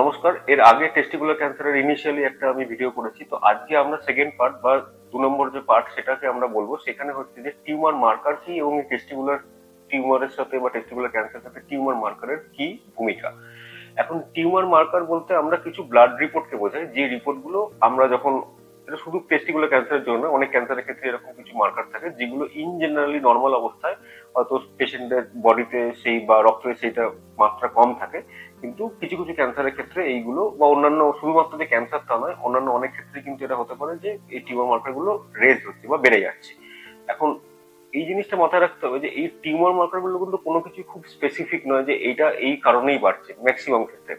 নমস্কার। এর আগে টেস্টিকুলার ক্যান্সারের ইনিশিয়ালি একটা আমি ভিডিও করেছি, তো আজকে আমরা সেকেন্ড পার্ট বা 2 নম্বর যে পার্ট সেটাকে আমরা বলবো। সেখানে হচ্ছে যে টিউমার মার্কার কি এবং এই টেস্টিকুলার টিউমারের সাথে বা টেস্টিকুলার ক্যান্সারের সাথে টিউমার মার্কারের কি ভূমিকা। এখন টিউমার মার্কার বলতে আমরা কিছু ব্লাড রিপোর্টকে বোঝাই, যে রিপোর্টগুলো আমরা যখন, এটা শুধু টেস্টিকুলার ক্যান্সারের জন্য, অনেক ক্যান্সারের ক্ষেত্রে এরকম কিছু মার্কার থাকে যেগুলো ইন জেনারেলি নর্মাল অবস্থায় হয়তো পেশেন্টের বডিতে সেই বা রক্তে সেইটা মাত্রা কম থাকে, কিন্তু কিছু কিছু ক্যান্সারের ক্ষেত্রে এইগুলো বা অন্যান্য, শুধুমাত্র যে ক্যান্সার তা নয়, অন্যান্য অনেক ক্ষেত্রে কিন্তু এটা হতে পারে যে এই টিউমার মার্কার গুলো রেজ হচ্ছে বা বেড়ে যাচ্ছে। এখন এই জিনিসটা মাথায় রাখতে হবে যে এই টিউমার মার্কার গুলো কিন্তু কোনো কিছু খুব স্পেসিফিক নয় যে এইটা এই কারণেই বাড়ছে ম্যাক্সিমাম ক্ষেত্রে।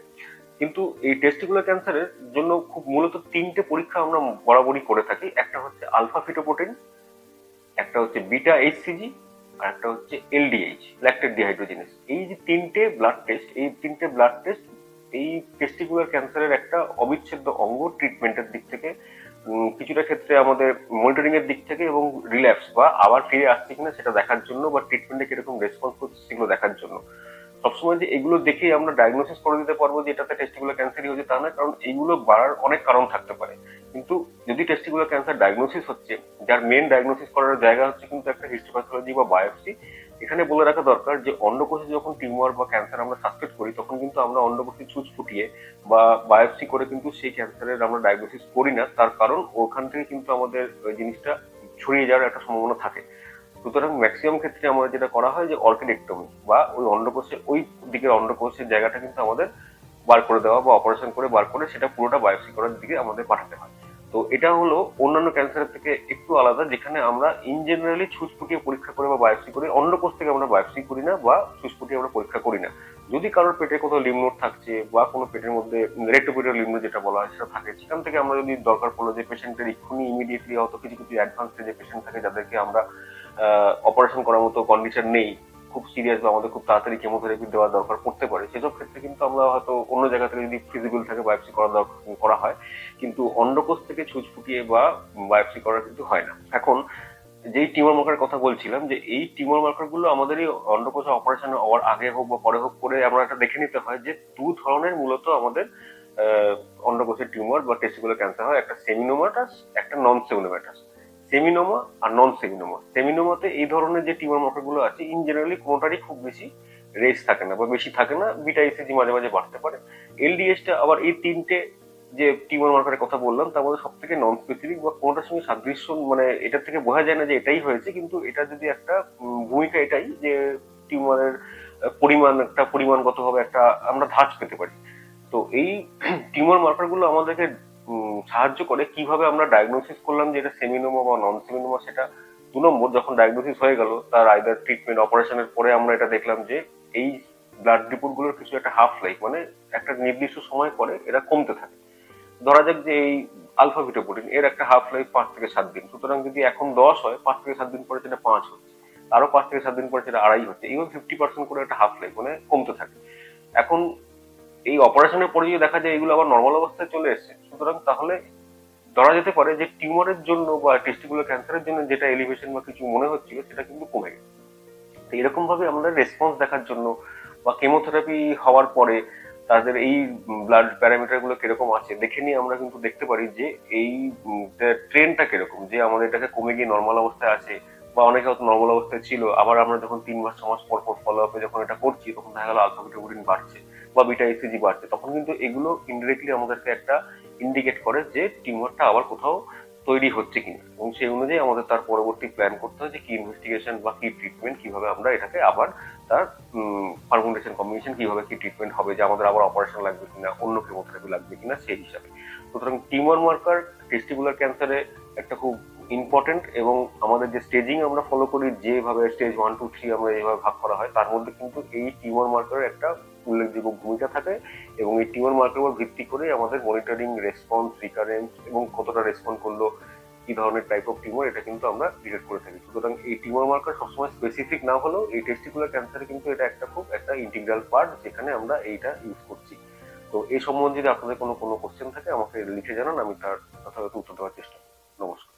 কিন্তু এই টেস্টিকুলার ক্যান্সারের জন্য খুব মূলত তিনটে পরীক্ষা আমরা বরাবরই করে থাকি। একটা হচ্ছে আলফা ফিটোপ্রোটিন, একটা হচ্ছে বিটা এইচসিজি, আর একটা হচ্ছে এলডিএইচ, ল্যাকটেট ডিহাইড্রোজেনেস। এই যে তিনটে ব্লাড টেস্ট, এই তিনটে ব্লাড টেস্ট এই টেস্টিকুলার ক্যান্সারের একটা অবিচ্ছেদ্য অঙ্গ ট্রিটমেন্টের দিক থেকে, কিছুটা ক্ষেত্রে আমাদের মনিটরিং এর দিক থেকে, এবং রিল্যাপস বা আবার ফিরে আসছে কিনা সেটা দেখার জন্য, বা ট্রিটমেন্টে কিরকম রেসপন্স করছে সেগুলো দেখার জন্য। সবসময় যে এগুলো দেখেই আমরা ডায়াগনোসিস করে দিতে পারবো যে এটাতে টেস্টিকুলার ক্যান্সারই হচ্ছে তা না, কারণ এইগুলো বাড়ার অনেক কারণ থাকতে পারে। কিন্তু যদি টেস্টিকুলার ক্যান্সার ডায়াগনোসিস হচ্ছে, যার মেন ডায়াগনোসিস করার জায়গা হচ্ছে কিন্তু একটা হিস্টোপ্যাথোলজি বা বায়োপসি। এখানে বলে রাখা দরকার যে অন্ডকোষে যখন টিউমার বা ক্যান্সার আমরা সাসপেক্ট করি, তখন কিন্তু আমরা অন্ডকোষে ছুঁচ ফুটিয়ে বা বায়োপসি করে কিন্তু সেই ক্যান্সারের আমরা ডায়াগনোসিস করি না। তার কারণ ওখান থেকে কিন্তু আমাদের ওই জিনিসটা ছড়িয়ে যাওয়ার একটা সম্ভাবনা থাকে। সুতরাং ম্যাক্সিমাম ক্ষেত্রে আমাদের যেটা করা হয় যে অর্কিডেক্টমি, বা ওই অন্ডকোষে ওই দিকের অন্ডকোষের জায়গাটা কিন্তু আমাদের বার করে দেওয়া বা অপারেশন করে বার করে সেটা পুরোটা বায়োপসি করার দিকে আমাদের পাঠাতে হয়। তো এটা হলো অন্যান্য ক্যান্সারের থেকে একটু আলাদা, যেখানে আমরা ইন জেনারেলি ছুঁচ ফুটিয়ে পরীক্ষা করে বা বায়োপসি করি, অন্ডকোষ থেকে আমরা বায়োপসি করি না বা ছুঁচ ফুটিয়ে আমরা পরীক্ষা করি না। যদি কারোর পেটে কোথাও লিম্ফ নোড থাকছে বা কোনো পেটের মধ্যে রেক্টোপিটাল লিম্ফ নোড যেটা বলা হয় সেটা থাকে, সেখান থেকে আমরা যদি দরকার পড়লো যে পেশেন্টের এক্ষুনি ইমিডিয়েটলি, হয়তো কিছু কিছু অ্যাডভান্স স্টেজে পেশেন্ট থাকে যাদেরকে আমরা অপারেশন করার মতো কন্ডিশন নেই, খুব সিরিয়াস বা আমাদের খুব তাড়াতাড়ি কেমোথেরাপি দেওয়ার দরকার পড়তে পারে, সেসব ক্ষেত্রে কিন্তু আমরা হয়তো অন্য জায়গা থেকে যদি ফিজিবল থাকে বায়োপসি করা হয়। কিন্তু অন্ডকোষ থেকে ছুঁচ ফুটিয়ে বা বায়োপসি করা কিন্তু হয় না। এখন যেই টিউমার মার্কার কথা বলছিলাম, যে এই টিউমার মার্কার গুলো আমাদের এই অন্ডকোষ অপারেশন হওয়ার আগে হোক বা পরে হোক করে আমরা একটা দেখে নিতে হয় যে দু ধরনের মূলত আমাদের অন্ডকোষের টিউমার বা টেস্টিকুলার ক্যান্সার হয়, একটা সেমিনোমাটাস, একটা নন সেমিনোমাটাস। সেমিনোমা আর নন সেমিনোমা। সেমিনোমাতে এই ধরনের যে টিউমার মার্কার গুলো আছে, ইন জেনারেলি কোনোটারই খুব বেশি রেস থাকে না বা বেশি থাকে না, বিটা ইসিজি মাঝে মাঝে বাড়তে পারে। এলডিএসটা আবার এই তিনটে যে টিউমার মার্কারের কথা বললাম তার মধ্যে সব থেকে নন স্পেসিফিক বা কোনোটার সঙ্গে সাদৃশ্য, মানে এটার থেকে বোঝা যায় না যে এটাই হয়েছে, কিন্তু এটা যদি একটা ভূমিকা এটাই যে টিউমারের পরিমাণ, একটা পরিমাণগত ভাবে একটা আমরা ধাঁচ পেতে পারি। তো এই টিউমার মার্কার গুলো আমাদেরকে সাহায্য করে কিভাবে আমরা ডায়াগনোসিস করলাম যে এটা সেমিনোমা বা নন সেমিনোমা সেটা। 2 নম্বর, যখন ডায়াগনোসিস হয়ে গেল তার আইদার ট্রিটমেন্ট অপারেশনের পরে আমরা এটা দেখলাম যে এই ব্লাড রিপোর্ট গুলোর কিছু একটা হাফ লাইফ, মানে একটা নির্দিষ্ট সময় পরে এরা কমতে থাকে। ধরা যাক যে এই আলফা ফিটোপ্রোটিন এর একটা হাফ লাইফ 5 থেকে 7 দিন, সুতরাং যদি এখন 10 হয়, 5 থেকে 7 দিন পরে সেটা 5 হচ্ছে, আরো 5 থেকে 7 দিন পরে সেটা 2.5 হচ্ছে, এইভাবে 50% করে একটা হাফ লাইফ মানে কমতে থাকে। এখন এই অপারেশনের পরে যদি দেখা যায় এগুলো আবার নর্মাল অবস্থায় চলে এসেছে, সুতরাং তাহলে ধরা যেতে পারে যে টিউমারের জন্য বা টেস্টিকুলার ক্যান্সারের জন্য যেটা এলিভেশন বা কিছু মনে হচ্ছিল সেটা কিন্তু কমে গেছে। তো এরকম ভাবে আমাদের রেসপন্স দেখার জন্য বা কেমোথেরাপি হওয়ার পরে তাদের এই ব্লাড প্যারামিটার গুলো কিরকম আছে দেখে নিয়ে আমরা কিন্তু দেখতে পারি যে এই ট্রেনটা কিরকম, যে আমাদের এটাকে কমে গিয়ে নর্মাল অবস্থায় আছে, বা অনেকে হয়তো নর্মাল অবস্থায় ছিল, আবার আমরা যখন 3 মাস 6 মাস পর পর ফলো আপে যখন এটা করছি তখন দেখা গেল আলফা বিটা বাড়ছে বা বিটা ইসিজি বাড়ছে, তখন কিন্তু এগুলো ইনডিরেক্টলি আমাদেরকে একটা ইন্ডিকেট করে যে টিউমারটা আবার কোথাও তৈরি হচ্ছে কিনা, এবং সেই অনুযায়ী আমাদের তার পরবর্তী প্ল্যান করতে হয় যে কি ইনভেস্টিগেশন বা কি ট্রিটমেন্ট, কিভাবে আমরা এটাকে আবার তার পারমুটেশন কম্বিনেশন কিভাবে কি ট্রিটমেন্ট হবে, যে আমাদের আবার অপারেশন লাগবে কিনা, অন্য কেমোথেরাপি লাগবে কিনা সেই হিসাবে। সুতরাং টিউমার মার্কার টেস্টিকুলার ক্যান্সারে একটা খুব ইম্পর্টেন্ট, এবং আমাদের যে স্টেজিং আমরা ফলো করি, যেভাবে স্টেজ 1 2 3 আমরা যেভাবে ভাগ করা হয় তার মধ্যে কিন্তু এই টিউমার মার্কারের একটা উল্লেখযোগ্য ভূমিকা থাকে, এবং এই টিউমার মার্কার উপর ভিত্তি করে আমাদের মনিটরিং, রেসপন্স, রিকারেন্স এবং কতটা রেসপন্ড করলো, কি ধরনের টাইপ অফ টিউমার, এটা কিন্তু আমরা ডিটেক্ট করে থাকি। সুতরাং এই টিউমার মার্কার সবসময় স্পেসিফিক না হলেও এই টেস্টিকুলার ক্যান্সারে কিন্তু এটা একটা খুব একটা ইন্টিগ্রাল পার্ট যেখানে আমরা এইটা ইউজ করছি। তো এই সম্বন্ধে যদি আপনাদের কোনো কোশ্চেন থাকে আমাকে লিখে জানান, আমি তার যথাযথ উত্তর দেওয়ার চেষ্টা করব। নমস্কার।